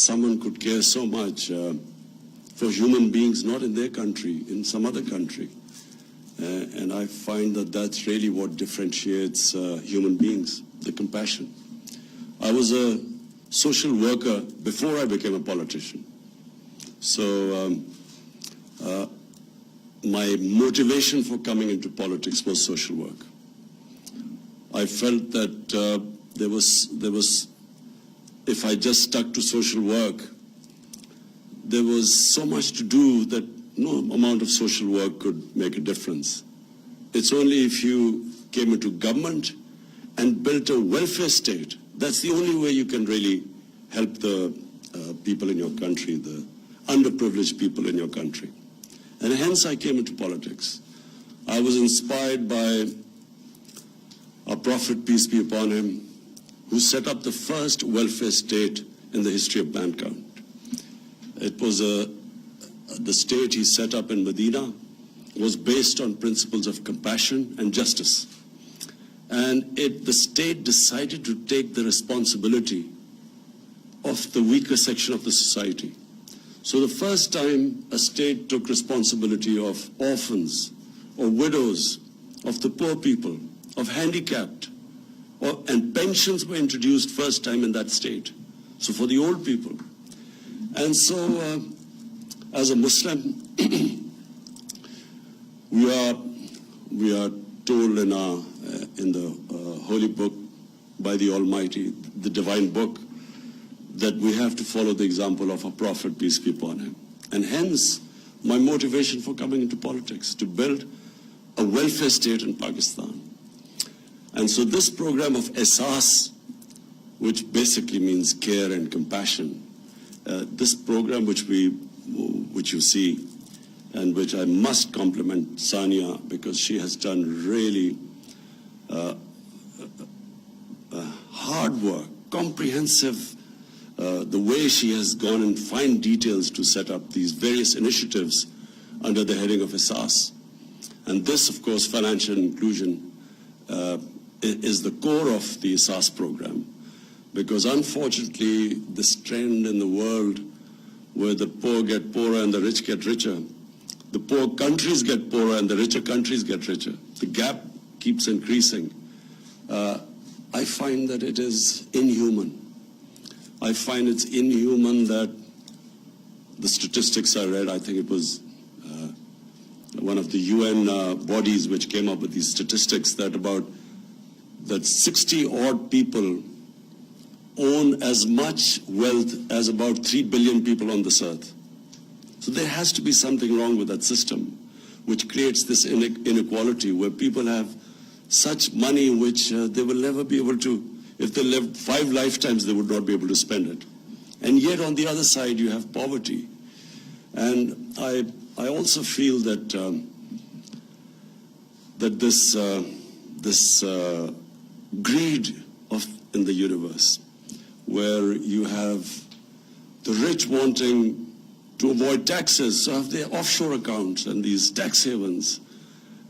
someone could care so much for human beings, not in their country, in some other country. And I find that that's really what differentiates human beings, the compassion. I was a social worker before I became a politician. So my motivation for coming into politics was social work. I felt that there was, if I just stuck to social work, there was so much to do that no amount of social work could make a difference. It's only if you came into government and built a welfare state, that's the only way you can really help the people in your country, the underprivileged people in your country. And hence I came into politics. I was inspired by our Prophet, peace be upon him, who set up the first welfare state in the history of mankind. It was the state he set up in Medina was based on principles of compassion and justice. And the state decided to take the responsibility of the weaker section of the society. So the first time a state took responsibility of orphans or widows, of the poor people, of handicapped, and pensions were introduced first time in that state. So for the old people. And so as a Muslim, we are told in the holy book by the Almighty, the divine book, that we have to follow the example of our Prophet, peace be upon him. And hence, my motivation for coming into politics, to build a welfare state in Pakistan. And so this program of Ehsaas, which basically means care and compassion, this program which you see, and which I must compliment Sania, because she has done really hard work, comprehensive, the way she has gone in fine details to set up these various initiatives under the heading of Ehsaas. And this, of course, financial inclusion is the core of the Ehsaas program, because unfortunately this trend in the world where the poor get poorer and the rich get richer, the poor countries get poorer and the richer countries get richer, the gap keeps increasing. I find that it is inhuman. I find it's inhuman that the statistics I read, I think it was one of the UN bodies which came up with these statistics, that 60-odd people own as much wealth as about 3 billion people on this earth. So there has to be something wrong with that system, which creates this inequality where people have such money which they will never be able to, if they lived 5 lifetimes, they would not be able to spend it. And yet on the other side, you have poverty. And I also feel that this greed in the universe, where you have the rich wanting to avoid taxes, so have their offshore accounts and these tax havens,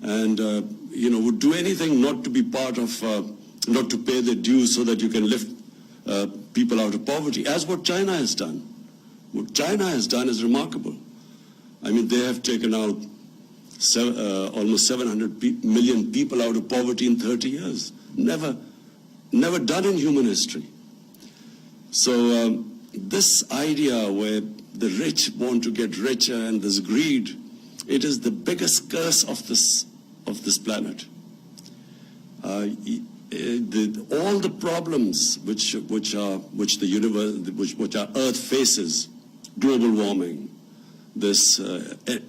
and would do anything not to be part of, not to pay their dues so that you can lift people out of poverty, as what China has done. What China has done is remarkable. I mean, they have taken out almost 700 million people out of poverty in 30 years. Never done in human history. So this idea where the rich want to get richer and this greed, it is the biggest curse of this planet. All the problems which our Earth faces, global warming, this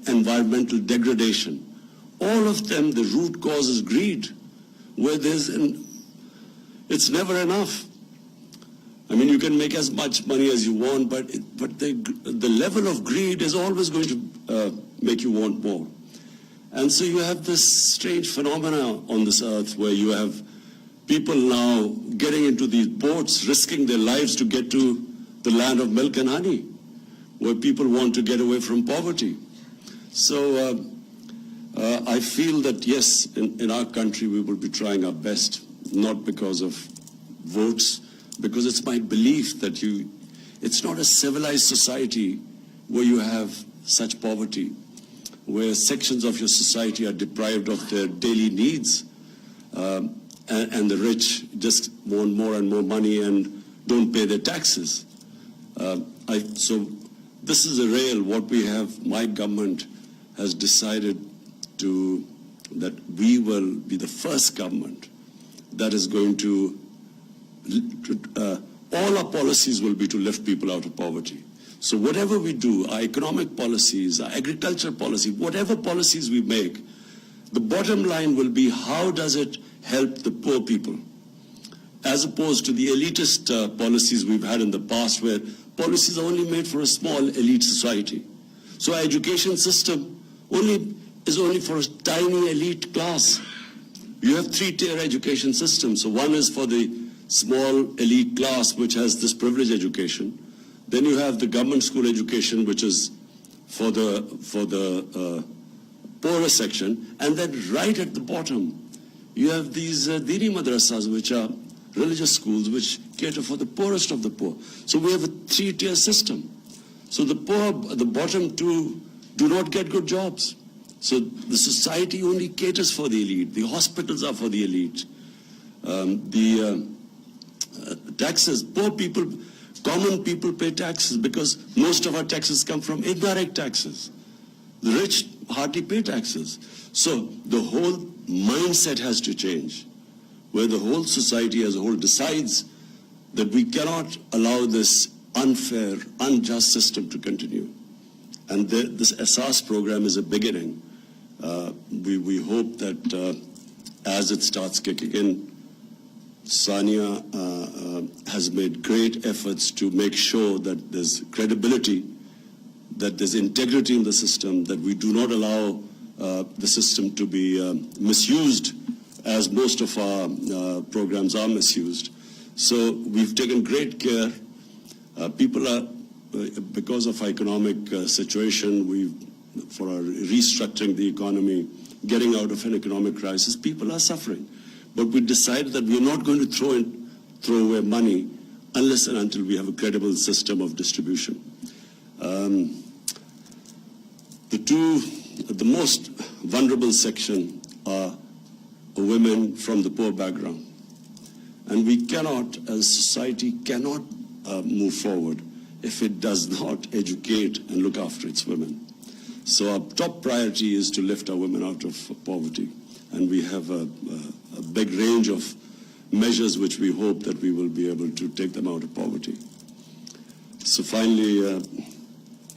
environmental degradation, all of them, the root cause is greed, where it's never enough. I mean, you can make as much money as you want, but the level of greed is always going to make you want more. And so you have this strange phenomena on this earth where you have people now getting into these boats, risking their lives to get to the land of milk and honey, where people want to get away from poverty. So I feel that, yes, in our country we will be trying our best, not because of votes, because it's my belief that you It's not a civilized society where you have such poverty, where sections of your society are deprived of their daily needs, and the rich just want more and more money and don't pay their taxes. So this is a real what we have. My government has decided that we will be the first government that is going to, all our policies will be to lift people out of poverty. So whatever we do, our economic policies, our agriculture policy, whatever policies we make, the bottom line will be how does it help the poor people, as opposed to the elitist policies we've had in the past, where policies are only made for a small elite society. So our education system is only for a tiny elite class. You have three-tier education systems. So one is for the small elite class, which has this privileged education. Then you have the government school education, which is for the poorer section. And then right at the bottom, you have these dini madrasas, which are religious schools, which cater for the poorest of the poor. So we have a three-tier system. So the poor, the bottom two, do not get good jobs. So the society only caters for the elite. The hospitals are for the elite. Taxes, poor people, common people pay taxes because most of our taxes come from indirect taxes. The rich hardly pay taxes. So the whole mindset has to change, where the whole society as a whole decides that we cannot allow this unfair, unjust system to continue. And this SAS program is a beginning. We hope that as it starts kicking in, Sania has made great efforts to make sure that there's credibility, that there's integrity in the system, that we do not allow the system to be misused, as most of our programs are misused. So we've taken great care. People are, because of our economic situation, for our restructuring the economy, getting out of an economic crisis, people are suffering. But we decided that we're not going to throw away money unless and until we have a credible system of distribution. The most vulnerable section are women from the poor background. And we cannot, as a society, cannot move forward if it does not educate and look after its women. So our top priority is to lift our women out of poverty. And we have a big range of measures which we hope that we will be able to take them out of poverty. So finally,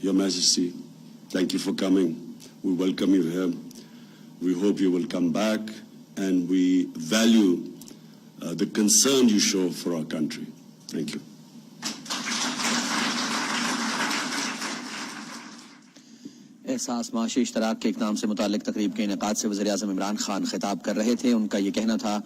Your Majesty, thank you for coming. We welcome you here. We hope you will come back, and we value the concern you show for our country. Thank you. एहसास माशी इश्तराक के इक़दाम से मुताल्लिक़ तकरीब के इनेकाद से वज़ीर-ए-आज़म इमरान खान खिताब कर रहे थे। उनका ये कहना था